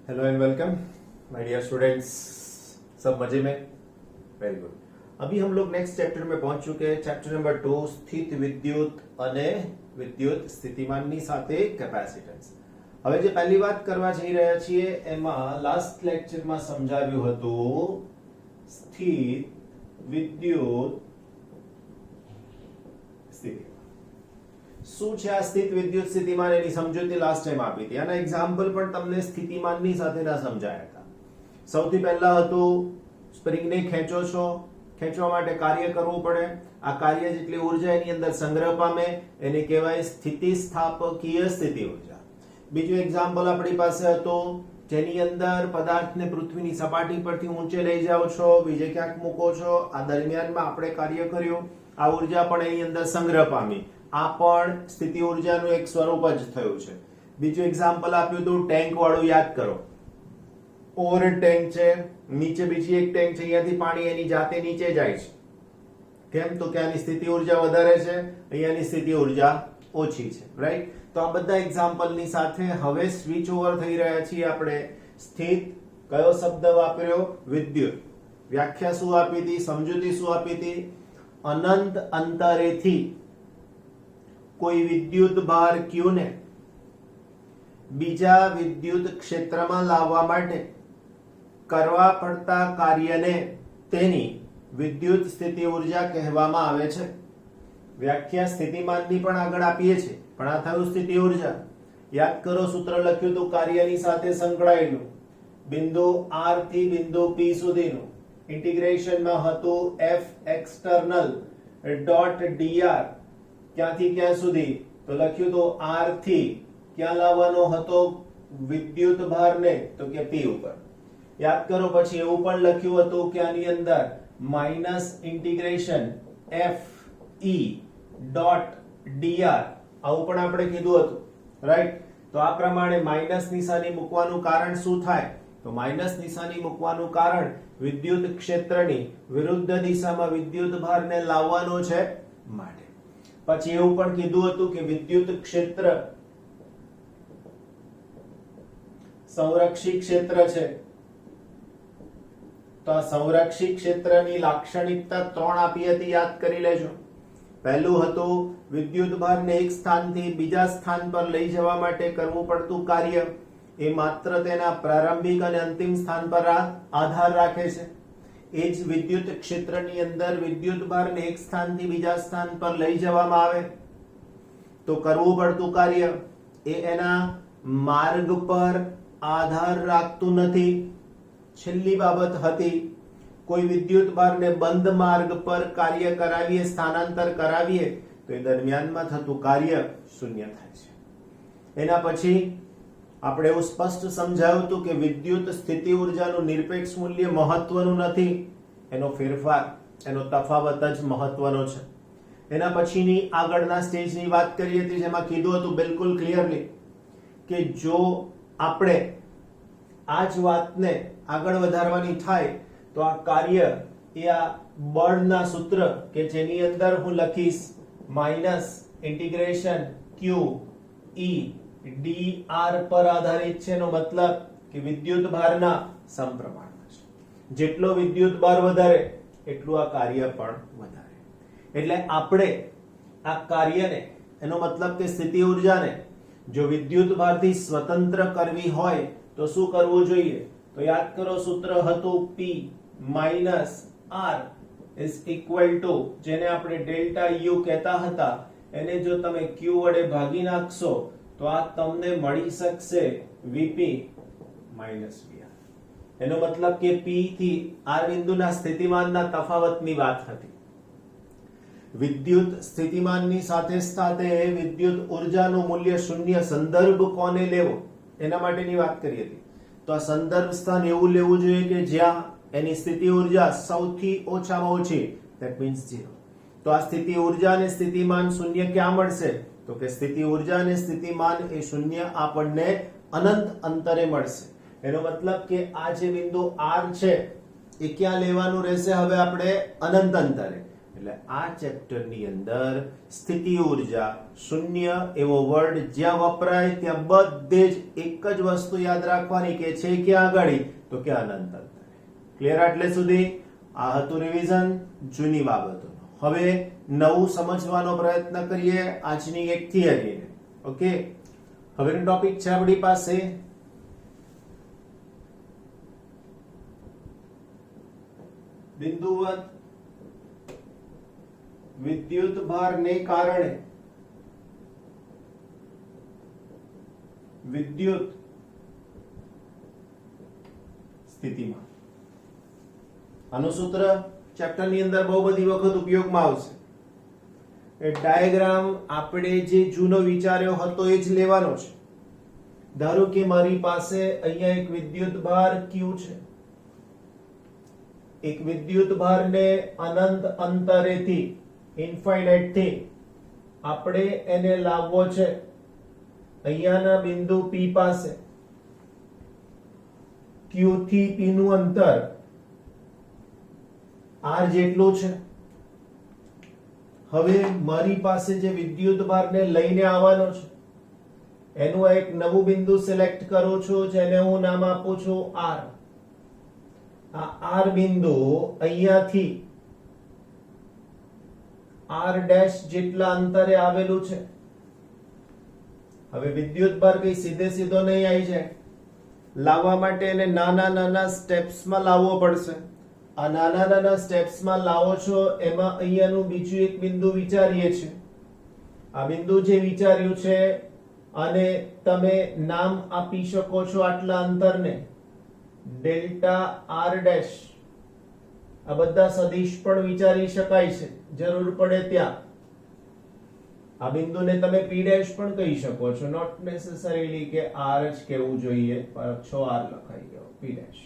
Hello and welcome my dear students. सब मजे में? Very good. अभी हम लोग नेक्स्ट चैप्टर में पहुंच चुके हैं। चैप्टर नंबर 2 સ્થિત વિદ્યુત અને વિદ્યુત સ્થિતિમાનની સાથે કેપેસિટન્સ। હવે જે પહેલી વાત કરવા જઈ રહ્યા છીએ એમાં લાસ્ટ લેક્ચરમાં સમજાવ્યું હતું સ્થિત વિદ્યુત સ્થિતિ શું છે। આ સ્થિત વિદ્યુત સ્થિતિમાન એની સમજૂતી લાસ્ટ ટાઈમ આપી હતી। આના એક્ઝામ્પલ પણ તમને સ્થિતિમાનની સાથેના સમજાયા હતા। સૌથી પહેલા હતું સ્પ્રિંગને ખેંચો છો, ખેંચવા માટે કાર્ય કરવું પડે। આ કાર્ય જેટલી ઉર્જા એની અંદર સંગ્રહ પામે એને કહેવાય સ્થિતિસ્થાપકીય સ્થિતિ ઉર્જા। બીજું એક્ઝામ્પલ આપણી પાસે હતું જેની અંદર પદાર્થને પૃથ્વીની સપાટી પરથી ઊંચે લઈ જાઓ છો, બીજે ક્યાંક મૂકો છો। આ દરમિયાનમાં આપણે કાર્ય કર્યું, આ ઉર્જા પણ એની અંદર સંગ્રહ પામી। આ પણ સ્થિતિ ઉર્જાનું એક સ્વરૂપ જ થયું છે। બીજું એક્ઝામ્પલ આપ્યું હતું ટેન્ક વાળું, યાદ કરો। ઓવર ટેન્ક છે, નીચે બીજી એક ટેન્ક છે, અહીંયાથી પાણી એની જાતે નીચે જાય છે। કેમ? તો કે આની સ્થિતિ ઉર્જા વધારે છે, અહીંયાની સ્થિતિ ઉર્જા ઓછી છે, રાઈટ। તો આ બધા એક્ઝામ્પલની સાથે હવે સ્વિચ ઓવર થઈ રહ્યા છીએ આપણે। સ્થિત કયો શબ્દ વાપર્યો? વિદ્યુત। વ્યાખ્યા શું આપી હતી? સમજૂતી શું આપી હતી? અનંત અંતરેથી કોઈ વિદ્યુત ભાર q ને બીજા વિદ્યુત ક્ષેત્રમાં લાવવા માટે કરવા પડતા કાર્યને તેની વિદ્યુત સ્થિતિ ઉર્જા કહેવામાં આવે છે। વ્યાખ્યા સ્થિતિમાનની પણ આગળ આપીએ છીએ, પણ આ થયું સ્થિતિ ઉર્જા। યાદ કરો, સૂત્ર લખ્યું હતું કાર્યની સાથે સંકળાયેલું બિંદુ r થી બિંદુ p સુધીનું ઇન્ટિગ્રેશનમાં હતું f external dot dr। ક્યાંથી ક્યાં સુધી? તો લખ્યું તો r થી ક્યાં લાવવાનો હતો વિદ્યુત ભારને? તો કે p ઉપર। યાદ કરો, પછી એવું પણ લખ્યું હતું કે આની અંદર minus integration f e dot dr આવું પણ આપણે કીધું હતું, રાઈટ। તો આ પ્રમાણે માઈનસ નિશાની મૂકવાનું કારણ શું થાય? તો માઈનસ નિશાની મૂકવાનું કારણ વિદ્યુત ક્ષેત્રની વિરુદ્ધ દિશામાં વિદ્યુત ભારને લાવવાનો છે માટે। પછી એવું પણ કીધું હતું કે વિદ્યુત ક્ષેત્ર સંરક્ષી ક્ષેત્ર છે। તો આ સંરક્ષી ક્ષેત્રની લાક્ષણિકતા 3 આપી હતી, યાદ કરી લેજો। પહેલું હતું વિદ્યુત ભારને એક સ્થાનથી બીજા સ્થાન પર લઈ જવા માટે કરવું પડતું કાર્ય એ માત્ર તેના પ્રારંભિક અને અંતિમ સ્થાન પર આધાર રાખે છે। એ જ વિદ્યુત ક્ષેત્રની અંદર વિદ્યુત ભારને એક સ્થાનથી બીજા સ્થાન પર લઈ જવામાં આવે તો કરવું પડતું કાર્ય એ એના માર્ગ પર આધાર રાખતું નથી। છેલ્લી બાબત હતી કોઈ વિદ્યુત ભારને બંધ માર્ગ પર કાર્ય કરાવીએ, સ્થાનાંતર કરાવીએ તો એ દરમિયાનમાં થતું કાર્ય શૂન્ય થાય છે। એના પછી આપણે એવું સ્પષ્ટ સમજાવ્યું હતું કે વિદ્યુત સ્થિતિ ઉર્જાનું નિરપેક્ષ મૂલ્ય મહત્વનું નથી, એનો ફેરફાર, એનો તફાવત જ મહત્વનો છે। એના પછીની આગળના સ્ટેજની વાત કરી હતી જેમાં કીધું હતું બિલકુલ ક્લિયરલી કે જો આપણે આ જ વાતને આગળ વધારવાની થાય તો આ કાર્ય એ આ બળના સૂત્ર કે જેની અંદર હું લખીશ minus integration q e dr પર આધારિત છે। એનો મતલબ કે વિદ્યુત ભારના સમપ્રમાણમાં છે। જેટલો વિદ્યુત ભાર વધારે એટલું આ કાર્ય પણ વધારે। એટલે આપણે આ કાર્યને, એનો મતલબ કે સ્થિતિ ઉર્જાને જો વિદ્યુત ભારથી સ્વતંત્ર કરવી હોય તો શું કરવું જોઈએ? તો યાદ કરો, સૂત્ર હતું p minus r is equal to જેને આપણે ડેલ્ટા u કહેતા હતા એને જો તમે q વડે ભાગી નાખશો તો આ તમને મળી શકશે vp માઈનસ vr। એનો મતલબ કે p થી r બિંદુના સ્થિતિમાનના તફાવતની વાત હતી। વિદ્યુત સ્થિતિમાનની સાથે સાથે વિદ્યુત ઉર્જાનું મૂલ્ય શૂન્ય સંદર્ભ કોને લેવો એના માટેની વાત કરી હતી। તો આ સંદર્ભ સ્થાન એવું લેવું જોઈએ કે જ્યાં એની સ્થિતિ ઉર્જા સૌથી ઓછામાં ઓછી, ધેટ મીન્સ 0। તો આ સ્થિતિ ઉર્જા અને સ્થિતિમાન શૂન્ય ક્યાં મળશે? તો કે સ્થિતિ ઉર્જા અને સ્થિતિમાન એ શૂન્ય આપણને અનંત અંતરે મળશે। એનો મતલબ કે આ જે બિંદુ r છે એ ક્યાં લેવાનું રહેશે? હવે આપણે અનંત અંતરે। એટલે આ ચેપ્ટરની અંદર સ્થિતિ ઉર્જા શૂન્ય એવો વર્ડ જ્યાં વપરાય ત્યાં બધે જ એક જ વસ્તુ યાદ રાખવાની કે છે ક્યાં આગળ તો કે અનંત અંતરે. ક્લિયર? આટલે સુધી આ હતું રિવિઝન જૂની બાબતો. હવે નવું સમજવાનો પ્રયત્ન કરીએ આજની એક થિયરી. ઓકે, હવેનો ટોપિક છે આપણી પાસે બિંદુવત વિદ્યુત ભારને કારણે વિદ્યુત સ્થિતિમાં. આનું સૂત્ર ચેપ્ટરની અંદર બહુ બધી વખત ઉપયોગમાં આવશે. એ ડાયાગ્રામ આપણે જે જૂનો વિચાર્યો હતો એ જ લેવાનો છે. ધારો કે મારી પાસે અહીંયા એક વિદ્યુત ભાર Q છે. એક વિદ્યુત ભારને અનંત અંતરેથી ઇન્ફાઇનાઇટ થી આપણે એને લાવવો છે અહીંયાના બિંદુ P પાસે. Q થી P નું અંતર R જેટલું છે. હવે મારી પાસે જે વિદ્યુત ભારને લઈને આવવાનો છે એનું એક નવું બિંદુ સિલેક્ટ કરું છું જેને હું નામ આપું છું R. આ R બિંદુ અહીંયાથી R ડેશ જેટલા અંતરે આવેલું છે. હવે વિદ્યુત ભાર કઈ સીધે સીધો નહીં આવી જાય. લાવવા માટે એને નાના નાના સ્ટેપ્સમાં લાવવો પડશે. આ નાના નાના સ્ટેપ્સમાં લાવો છો એમાં અહીંયાનું બીજું એક બિંદુ વિચારીએ છીએ. આ બિંદુ જે વિચાર્યું છે અને તમે નામ આપી શકો છો આટલા અંતરને ડેલ્ટા R ડેશ. આ બધા સદિશ પણ વિચારી શકાય છે જરૂર પડે ત્યાં. આ બિંદુને તમે P ડેશ પણ કહી શકો છો. નોટ નેસેસરીલી કે R જ કહેવું જોઈએ, પાછો R લખાઈ ગયો P ડેશ.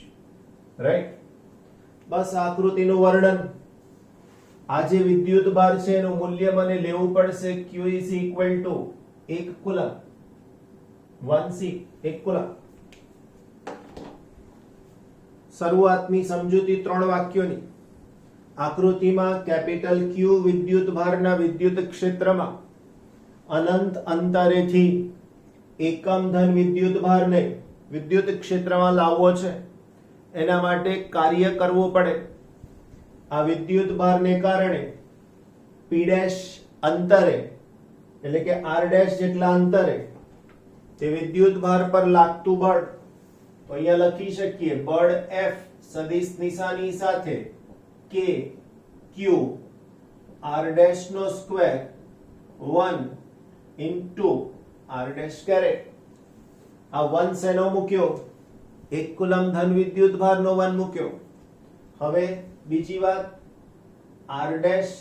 રાઈટ? બસ આકૃતિનું વર્ણન. આ જે વિદ્યુત ભાર છે એનું મૂલ્ય મને લેવું પડશે Q is equal to 1 coulomb 1C 1 coulomb. શરૂઆતની સમજૂતી 3 વાક્યોની. આકૃતિમાં કેપિટલ Q વિદ્યુત ભારના વિદ્યુત ક્ષેત્રમાં અનંત અંતરેથી એકમ ધન વિદ્યુત ભારને વિદ્યુત ક્ષેત્રમાં લાવવો છે. એના માટે કાર્ય કરવું પડે. આ વિદ્યુત ભારને કારણે P ડેશ અંતરે એટલે કે R ડેશ જેટલા અંતરે તે વિદ્યુત ભાર પર લાગતું બળ તો અહીંયા લખી શકીએ બળ F સદિશ નિશાની સાથે K Q R ડેશ નો square 1 into R dash caret. આ 1 શેનો મૂક્યો? 1 કુલમ ધન વિદ્યુત ભારનો 1 મૂક્યો. હવે બીજી વાત, R ડેશ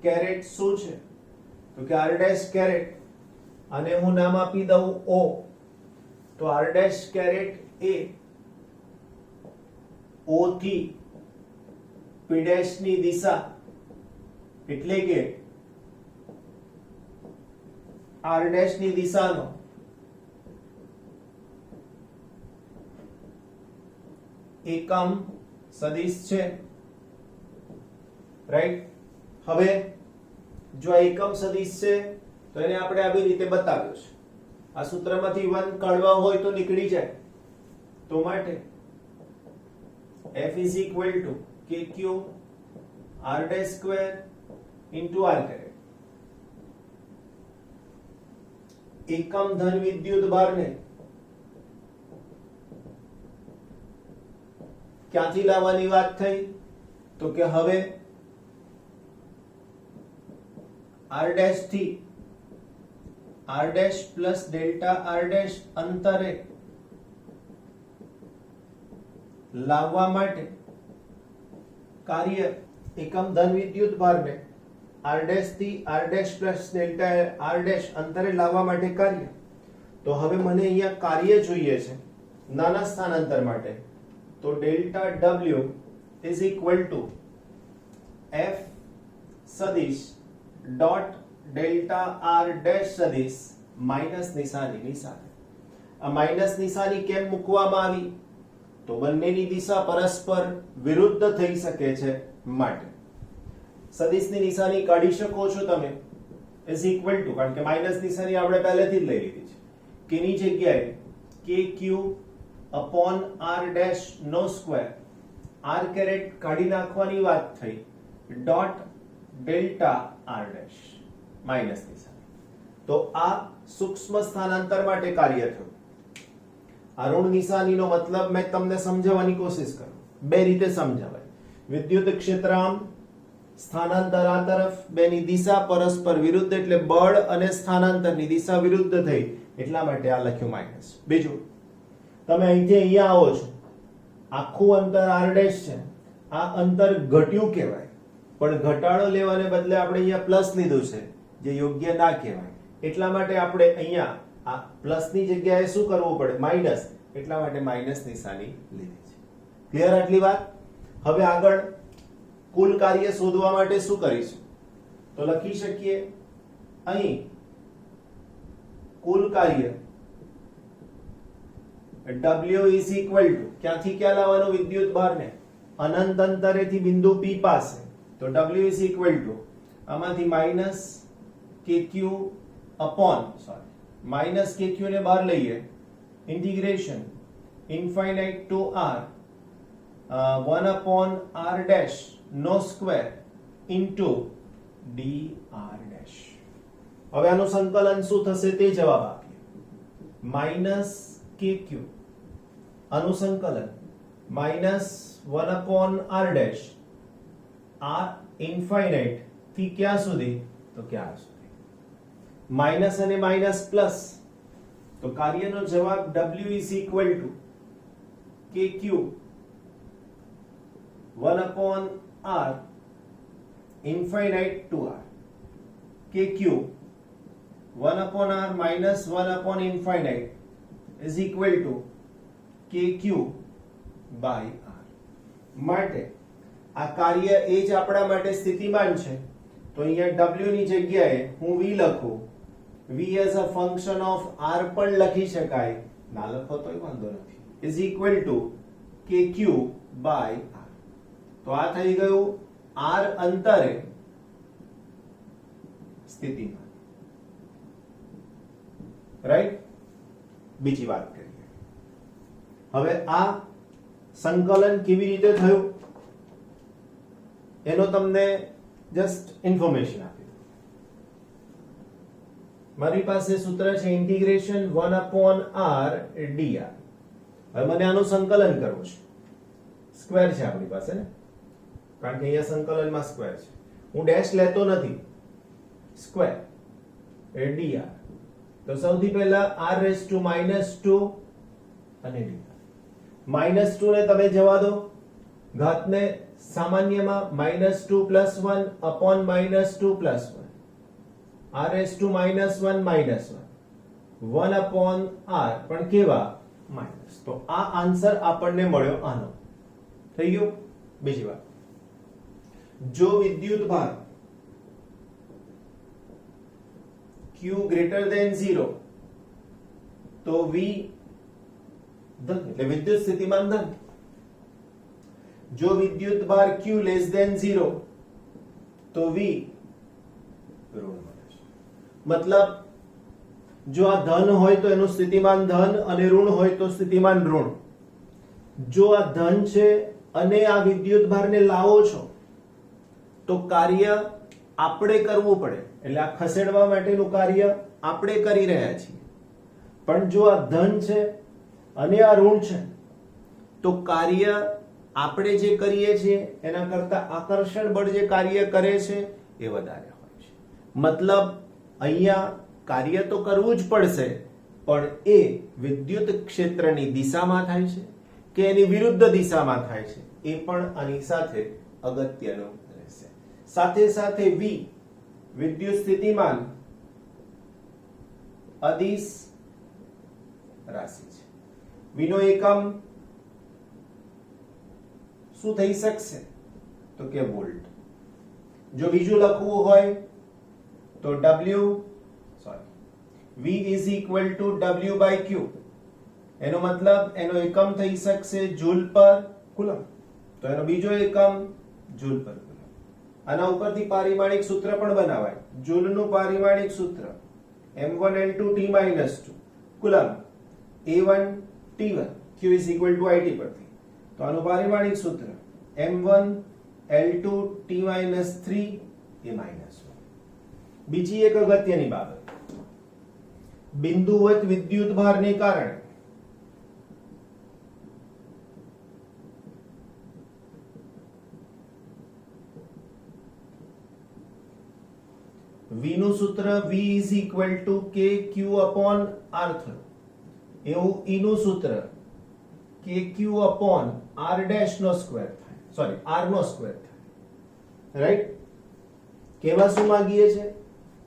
કેરેટ શું છે તો કે R ડેશ કેરેટ અને હું નામ આપી દઉં O. તો R ડેશ કેરેટ એ O થી P ડેશ ની દિશા એટલે કે R ડેશ ની દિશાનો એકમ સદિશ છે. રાઈટ? હવે જો આ એકમ સદિશ છે તો એને આપણે આવી રીતે બતાવ્યો છે. આ સૂત્રમાંથી 1 કાઢવા હોય તો નીકળી જાય. તો માટે F is equal to KQ R dash square into R caret. એકમ ધન વિદ્યુત ભારને ક્યાંથી લાવવાની વાત થઈ તો કે હવે R dash થી R dash plus delta R dash અંતરે લાવવા માટે કાર્ય એકમ ધન વિદ્યુત ભારને R dash થી R dash plus delta R dash અંતરે લાવવા માટે કાર્ય. તો હવે મને અહીંયા કાર્ય જોઈએ છે નાના સ્થાનાંતર માટે. તો delta W is equal to F સદિશ ડોટ ડેલ્ટા R dash સદિશ માઈનસ નિશાનીની સાથે. આ માઈનસ નિશાની કેમ મૂકવામાં આવી તો બંનેની દિશા પરસ્પર વિરુદ્ધ થઈ શકે છે માટે. સદિશની નિશાની કાઢી શકો છો તમે ઇઝ ઇક્વલ ટુ, કારણ કે માઇનસ નિશાની આપણે પહેલેથી જ લઈ લીધી છે, કેની જગ્યાએ kq અપોન r ડેશ નો સ્ક્વેર, r કેરેટ કાઢી નાખવાની વાત થઈ, dot delta r dash minus નિશાની. તો આ સૂક્ષ્મ સ્થાનાંતર માટે કાર્ય થયું. આ ઋણ નિશાનીનો મતલબ મેં તમને સમજાવવાની કોશિશ કરું, બે રીતે સમજાવાય. વિદ્યુત ક્ષેત્રામ સ્થાનાંતર આ તરફ, બેની દિશા પરસ્પર વિરુદ્ધ, એટલે બળ અને સ્થાનાંતરની દિશા વિરુદ્ધ થઈ, એટલા માટે આ લખ્યું માઇનસ. બીજું, તમે અહીંથી અહીંયા આવો છો, આખું અંતર r ડેશ છે, આ અંતર ઘટ્યું કહેવાય, પણ ઘટાડો લેવાને બદલે આપણે અહીંયા પ્લસ લીધું છે, જે યોગ્ય ના કહેવાય. એટલા માટે આપણે અહીંયા આ પ્લસ ની જગ્યાએ શું કરવું પડે, માઇનસ, એટલા માટે માઇનસ નિશાની લીધી છે. ક્લિયર આટલી વાત? હવે આગળ કુલ કાર્ય શોધવા માટે શું કરીશું? તો લખી શકીએ અહીં કુલ કાર્ય W is equal to, ક્યાંથી ક્યાં લાવવાનું વિદ્યુત ભારને? અનંત અંતરેથી બિંદુ P પાસે, તો W is equal to આમાંથી minus kq upon minus kq ને બહાર લઈએ, integration infinite to r 1 upon r dash નો સ્ક્વેર ઇન્ટુ dr dash. હવે આનું સંકલન શું થશે તે જવાબ આપીએ. માઇનસ kq આનું સંકલન minus 1 upon r dash, r infinite થી ક્યાં સુધી? તો ક્યાં સુધી? માઇનસ અને માઇનસ પ્લસ, તો કાર્યનો જવાબ w is equal to kq 1 upon r infinite to r, kq 1 upon r minus 1 upon infinite is equal to kq by r. માટે આ કાર્ય એ જ આપણા માટે સ્થિતિમાન છે, તો અહીંયા w ની જગ્યાએ હું v લખું, v as a function of r પણ લખી શકાય, ના લખો તોય વાંધો નથી, is equal to kq by r. તો આ થઈ ગયું r અંતરે સ્થિતિમાન. રાઈટ? બીજી વાત કરીએ. હવે આ સંકલન કેવી રીતે થયું એનો તમને જસ્ટ ઇન્ફોર્મેશન આપી દઉં. મારી પાસે સૂત્ર છે ઇન્ટિગ્રેશન 1 upon r dr. હવે મને આનું સંકલન કરવું છે, સ્ક્વેર છે આપણી પાસે ને, કારણ કે અહીંયા સંકલનમાં સ્ક્વેર છે, હું ડેશ લેતો નથી, સ્ક્વેર dr. તો સૌથી પહેલા r રેઝ ટુ -2 અને dr. -2 ને તમે જવા દો, ઘાતને સામાન્યમાં -2 + 1 upon -2 + 1, r raise to -1 1 upon r, પણ કેવા? માઇનસ. તો આ આન્સર આપણને મળ્યો આનો. થઈ ગયું? બીજી વાત, જો વિદ્યુત ભાર Q greater than 0, તો V ધન, એટલે વિદ્યુત સ્થિતિમાન ધન. જો વિદ્યુત ભાર Q less than 0, તો V ઋણ મળે છે. મતલબ જો આ ધન હોય તો એનું સ્થિતિમાન ધન, અને ઋણ હોય તો સ્થિતિમાન ઋણ. જો આ ધન છે અને આ વિદ્યુત ભારને લાવો છો, તો કાર્ય આપણે કરવું પડે, એટલે આ ખસેડવા માટેનું કાર્ય આપણે કરી રહ્યા છીએ. પણ જો આ ધન છે અને આ ઋણ છે, તો કાર્ય આપણે જે કરીએ છીએ એના કરતા આકર્ષણ બળ જે કાર્ય કરે છે એ વધારે હોય છે. મતલબ અહીંયા કાર્ય તો કરવું જ પડશે, પણ એ વિદ્યુત ક્ષેત્રની દિશામાં થાય છે કે એની વિરુદ્ધ દિશામાં થાય છે, એ પણ આની સાથે અગત્યનું રહેશે. સાથે સાથે V વિદ્યુત સ્થિતિમાન અદિશ રાશિ છે. V નો એકમ શું થઈ શકશે? તો કે વોલ્ટ. જો બીજું લખવું હોય તો V is equal to W by Q. એનો મતલબ એનો એકમ થઈ શકશે જૂલ પર કુલમ, તો એનો બીજો એકમ જૂલ પર કુલમ. આના ઉપરથી પારિમાણિક સૂત્ર પણ બનાવાય. જૂલનું પારિમાણિક સૂત્ર m1L2T-2 coulomb A1T1 Q is equal to IT પરથી. તો આનું પારિમાણિક સૂત્ર m1L2T-3 એ -1. બીજી એક અગત્યની બાબત, બિંદુવત વિદ્યુત ભારને કારણે V નું સૂત્ર V is equal to KQ upon R થયું. એવું E નું સૂત્ર KQ upon R dash નો સ્ક્વેર થાય, સોરી R નો સ્ક્વેર થાય. રાઈટ? કેવા શું માંગીએ છે?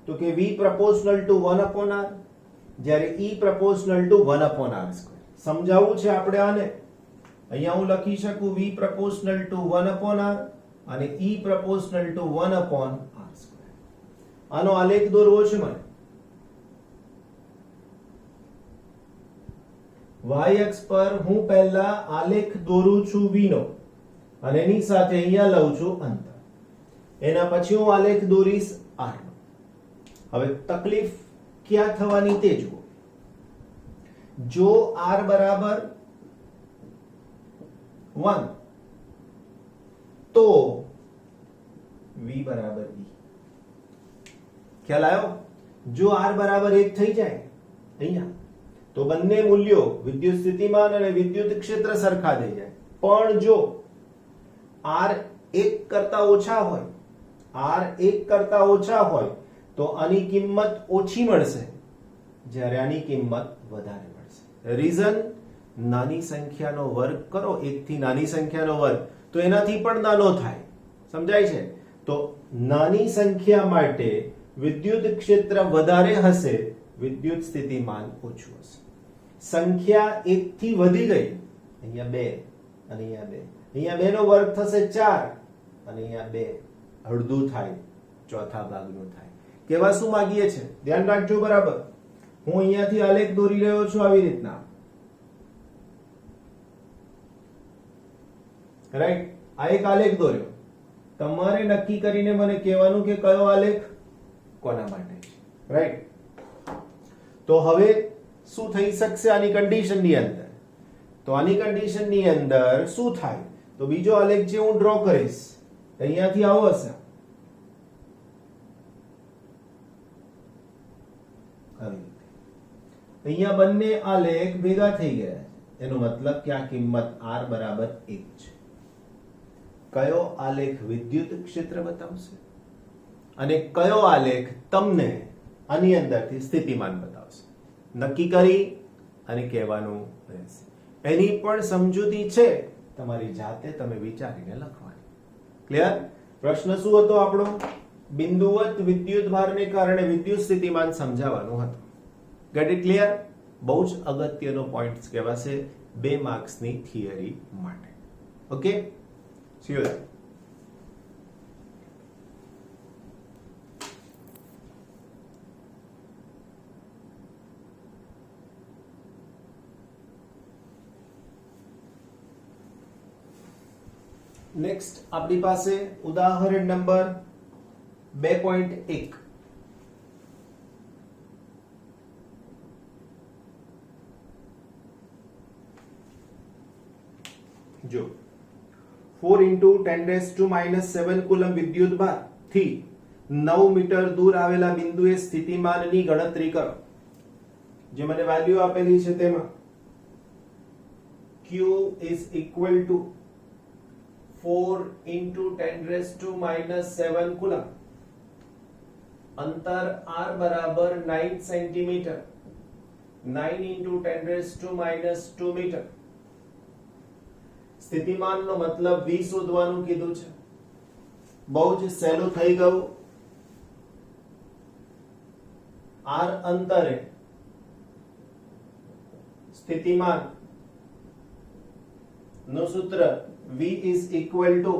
તો કે V proportional to 1 upon R, જ્યારે E proportional to 1 upon R square. સમજાવવું છે આપણે આને. અહીંયા હું લખી શકું V proportional to 1 upon R અને E proportional to 1 upon R square. આનો આલેખ દોરવો છે મને. y અક્ષ પર હું પહેલા આલેખ દોરું છું V નો અને એની સાથે અહીંયા લઉં છું અંતર. એના પછી હું આલેખ દોરીશ R નો. હવે તકલીફ ક્યાં થવાની તે જુઓ. જો R બરાબર 1 તો V બરાબર E. ખ્યાલ આવ્યો? જો R બરાબર 1 થઈ જાય અહીંયા તો બંને મૂલ્યો વિદ્યુત સ્થિતિમાન અને વિદ્યુત ક્ષેત્ર સરખા થઈ જાય. પણ જો R 1 કરતા ઓછા હોય, R 1 કરતા ઓછા હોય તો આની કિંમત ઓછી મળશે, જ્યારે આની કિંમત વધારે મળશે. રીઝન, નાની સંખ્યાનો વર્ગ કરો, 1 થી નાની સંખ્યાનો વર્ગ તો એનાથી પણ નાનો થાય. સમજાય છે? તો નાની સંખ્યા માટે વિદ્યુત ક્ષેત્ર વધારે હશે, વિદ્યુત સ્થિતિમાન ઓછું હશે. સંખ્યા 1 થી વધી ગઈ, અહીંયા 2 અને અહીંયા 2, અહીંયા 2 નો વર્ગ થશે 4 અને અહીંયા 2 અડધું થાય, ચોથા ભાગનું થાય. કેવા શું માંગીએ છે? ધ્યાન રાખજો બરાબર. હું અહીંયાથી આલેખ દોરી રહ્યો છું આવી રીતના. રાઈટ? આ એક આલેખ દોર્યો. તમારે નક્કી કરીને મને કહેવાનું કે કયો આલેખ કોના માટે છે. રાઈટ? તો હવે શું થઈ શકશે આની કન્ડિશનની અંદર? તો આની કન્ડિશનની અંદર શું થાય? તો બીજો આલેખ જે હું ડ્રો કરીશ અહીંયાથી આવો હશે. અહીંયા બંને આલેખ ભેગા થઈ ગયા. એનો મતલબ કે આ કિંમત R બરાબર 1 છે. કયો આલેખ વિદ્યુત ક્ષેત્ર બતાવશે અને કયો આલેખ તમને આની અંદરથી સ્થિતિમાન બતાવશે, નક્કી કરી અને કહેવાનું રહેશે. એની પણ સમજૂતી છે, તમારી જાતે તમે વિચારીને લખવાની. ક્લિયર? પ્રશ્ન શું હતો આપણો? બિંદુવત વિદ્યુત ભારને કારણે વિદ્યુત સ્થિતિમાન સમજાવવાનું હતું. Get it clear? બહુ જ અગત્યનો પોઈન્ટ કહેવાશે 2 માર્ક્સની થિયરી માટે. Okay, C you. નેક્સ્ટ આપણી પાસે ઉદાહરણ નંબર 2.1. જો 4 × 10⁻⁻7 કુલમ વિદ્યુત ભાર થી 9 મીટર દૂર આવેલા બિંદુએ સ્થિતિમાનની ગણતરી કરો. જે મને વેલ્યુ આપેલી છે તેમાં Q is equal to 4 × 10⁻⁷ coulomb, અંતર R બરાબર 9 સેન્ટીમીટર, 9 × 10⁻² મીટર. સ્થિતિમાનનો મતલબ V શોધવાનું કીધું છે. બહુ જ સહેલું થઈ ગયું. R અંતરે સ્થિતિમાન નું સૂત્ર V is equal to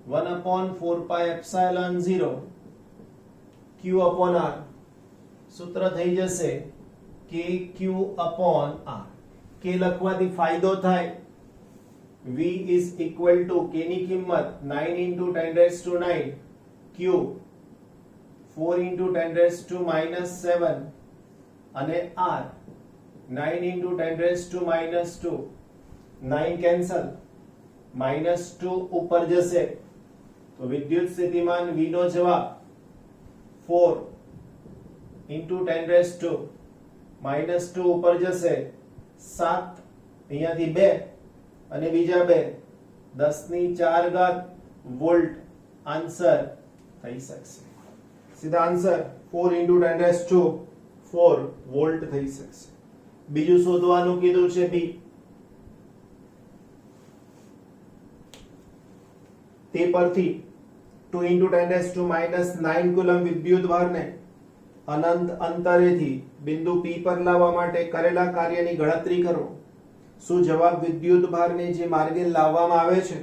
1/4πε0 Q upon R. સૂત્ર થઈ જશે KQ upon R. K લખવાથી ફાયદો થાય, V is equal to K ની કિંમત 9 into 10 raised to 9 Q 4 into 10 raised to minus 7 અને R 9 into 10 raised to minus 2 9 cancel minus 2 ઉપર જશે તો વિદ્યુત સ્થિતિમાન V નો જવાબ 4 into 10 raised to minus 2 ઉપર જશે 7 અહીંયાથી 2 અને બીજા 2 10 ની 4 ઘાત વોલ્ટ આન્સર થઈ શકશે સીધા answer 4 into 10 raised to 4 volt થઈ શકશે બીજું શોધવાનું કીધું છે બી તે પરથી 2 into 10 raised to minus 9 coulomb વિદ્યુત ભારને અનંત અંતરેથી બિંદુ P પર લાવવા માટે કરેલા કાર્યની ગણતરી કરો શું જવાબ વિદ્યુત ભારને જે માર્ગે લાવવામાં આવે છે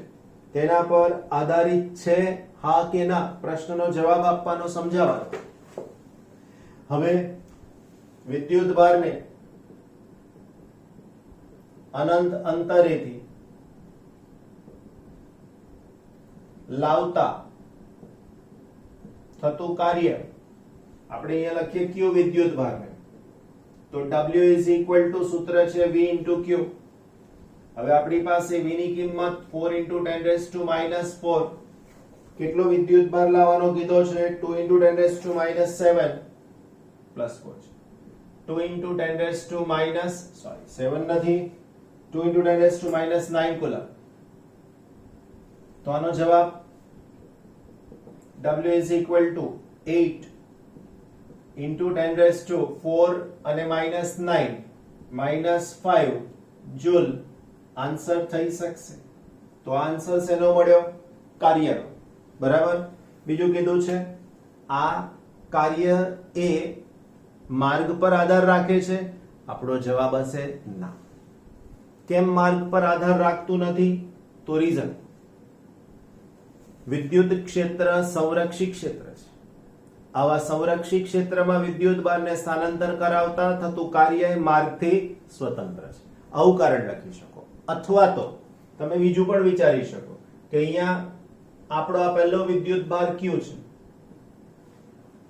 તેના પર આધારિત છે હા કે ના પ્રશ્નનો જવાબ આપવાનો સમજાવવાનો હવે વિદ્યુત ભારને અનંત અંતરેથી લાવતા થતું કાર્ય આપણે અહીંયા લખીએ Q વિદ્યુત ભારને તો W is equal to સૂત્ર છે V into Q હવે આપણી પાસે V ની કિંમત 4 into 10 raised to minus 4 કેટલો વિદ્યુત ભાર લાવવાનો કીધો છે 2 into 10 raised to minus 7 plus 4 છે 2 into 10 raised to minus 7 નથી 2 into 10 raised to minus 9 coulomb તો આનો જવાબ W is equal to 8 into 10 raised to 4 અને minus 9 minus 5 જૂલ આન્સર થઈ શકશે તો આન્સર શેનો મળ્યો કાર્યનો બરાબર બીજું કીધું છે આ કાર્ય એ માર્ગ પર આધાર રાખે છે આપણો જવાબ હશે ના કેમ માર્ગ પર આધાર રાખતું નથી તો રીઝન વિદ્યુત ક્ષેત્ર સંરક્ષિત ક્ષેત્ર છે આવા સંરક્ષિત ક્ષેત્રમાં વિદ્યુત ભારને સ્થાનાંતર કરાવતા થતું કાર્ય એ માર્ગથી સ્વતંત્ર છે આવું કારણ લખી શકો અથવા તો તમે બીજું પણ વિચારી શકો કે અહીંયા આપણો આ પહેલો વિદ્યુત ભાર Q છે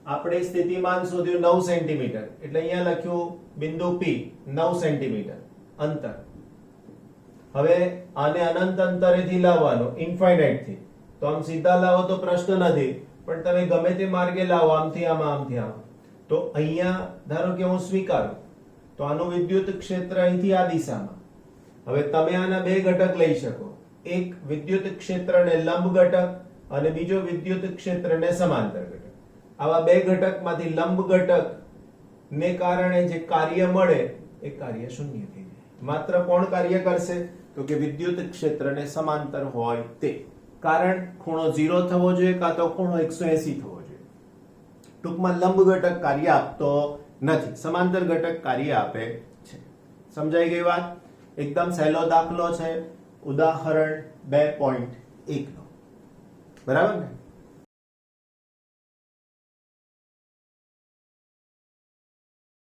આપણે સ્થિતિમાન શોધ્યું 9 સેન્ટીમીટર એટલે અહીંયા લખ્યું બિંદુ P 9 સેન્ટીમીટર અંતર હવે આને અનંત અંતરેથી લાવવાનો ઇન્ફાઇનાઇટ થી તો આમ સીધા લાવો તો પ્રશ્ન નથી પણ તમે ગમે તે માર્ગે લાવો આમથી આમાં તો અહીંયા ધારો કે હું સ્વીકારું તો આનું વિદ્યુત ક્ષેત્ર અહીંથી આ દિશામાં હવે તમે આના બે ઘટક લઈ શકો એક વિદ્યુત ક્ષેત્રને લંબ ઘટક અને બીજો વિદ્યુત ક્ષેત્રને સમાંતર ઘટક આવા બે ઘટકમાંથી લંબ ઘટક ને કારણે જે કાર્ય મળે એ કાર્ય શૂન્ય થઈ જાય માત્ર કોણ કાર્ય કરશે તો કે વિદ્યુત ક્ષેત્રને સમાંતર હોય તે કારણ ખૂણો 0 થવો જોઈએ કાં તો ખૂણો 180 થવો જોઈએ ટૂંકમાં લંબ ઘટક કાર્ય આપતો નથી સમાંતર ઘટક કાર્ય આપે છે સમજાઈ ગઈ વાત એકદમ સહેલો દાખલો છે ઉદાહરણ 2.1 નો બરાબર ને